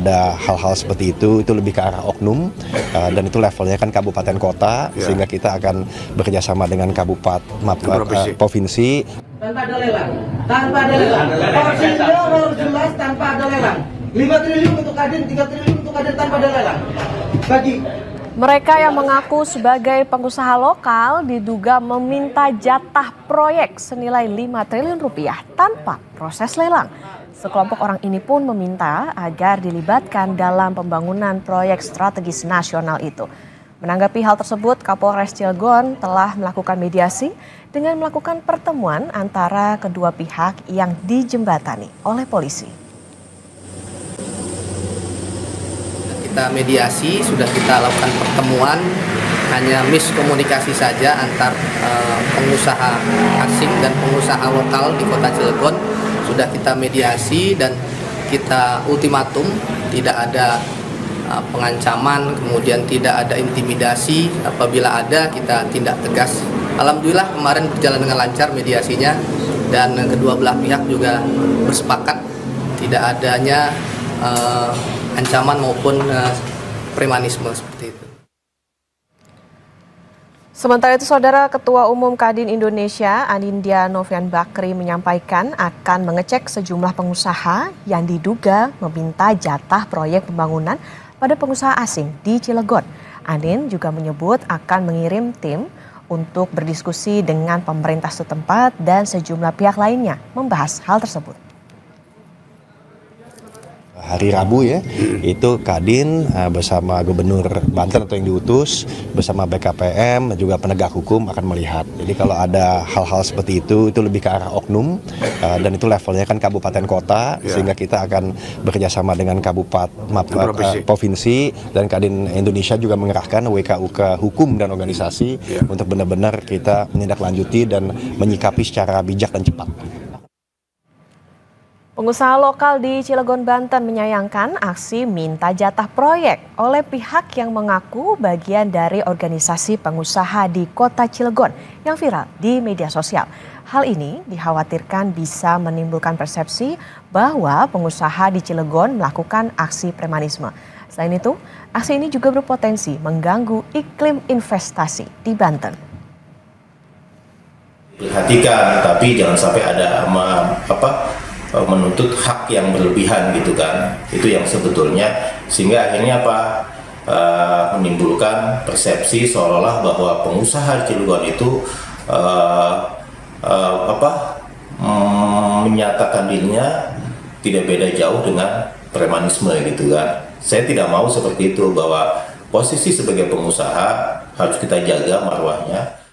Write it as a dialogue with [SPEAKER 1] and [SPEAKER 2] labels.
[SPEAKER 1] Ada hal-hal seperti itu lebih ke arah oknum, dan itu levelnya kan kabupaten kota, sehingga kita akan bekerjasama dengan provinsi.
[SPEAKER 2] Tanpa ada lelang, porsinya harus jelas tanpa ada lelang. 5 triliun untuk Kadin, 3 triliun untuk Kadin tanpa ada lelang.
[SPEAKER 3] Mereka yang mengaku sebagai pengusaha lokal diduga meminta jatah proyek senilai 5 triliun rupiah tanpa proses lelang. Sekelompok orang ini pun meminta agar dilibatkan dalam pembangunan proyek strategis nasional itu. Menanggapi hal tersebut, Kapolres Cilegon telah melakukan mediasi dengan melakukan pertemuan antara kedua pihak yang dijembatani oleh polisi.
[SPEAKER 4] Kita mediasi, sudah kita lakukan pertemuan, hanya miskomunikasi saja antar pengusaha asing dan pengusaha lokal di Kota Cilegon. Sudah kita mediasi dan kita ultimatum, tidak ada pengancaman, kemudian tidak ada intimidasi. Apabila ada, kita tindak tegas. Alhamdulillah kemarin berjalan dengan lancar mediasinya, dan kedua belah pihak juga bersepakat tidak adanya ancaman maupun premanisme seperti itu.
[SPEAKER 3] Sementara itu, Saudara, Ketua Umum Kadin Indonesia, Anindya Novian Bakri, menyampaikan akan mengecek sejumlah pengusaha yang diduga meminta jatah proyek pembangunan pada pengusaha asing di Cilegon. Anin juga menyebut akan mengirim tim untuk berdiskusi dengan pemerintah setempat dan sejumlah pihak lainnya membahas hal tersebut.
[SPEAKER 1] Hari Rabu ya, itu Kadin bersama Gubernur Banten atau yang diutus, bersama BKPM dan juga penegak hukum akan melihat. Jadi kalau ada hal-hal seperti itu lebih ke arah oknum, dan itu levelnya kan kabupaten kota, sehingga kita akan bekerjasama dengan provinsi, dan Kadin Indonesia juga mengerahkan WKUK hukum dan organisasi untuk benar-benar kita menindaklanjuti dan menyikapi secara bijak dan cepat.
[SPEAKER 3] Pengusaha lokal di Cilegon, Banten menyayangkan aksi minta jatah proyek oleh pihak yang mengaku bagian dari organisasi pengusaha di Kota Cilegon yang viral di media sosial. Hal ini dikhawatirkan bisa menimbulkan persepsi bahwa pengusaha di Cilegon melakukan aksi premanisme. Selain itu, aksi ini juga berpotensi mengganggu iklim investasi di Banten.
[SPEAKER 5] Perhatikan, tapi jangan sampai ada menuntut hak yang berlebihan gitu kan, itu yang sebetulnya sehingga akhirnya menimbulkan persepsi seolah-olah bahwa pengusaha Cilegon itu menyatakan dirinya tidak beda jauh dengan premanisme gitu kan. Saya tidak mau seperti itu, bahwa posisi sebagai pengusaha harus kita jaga marwahnya.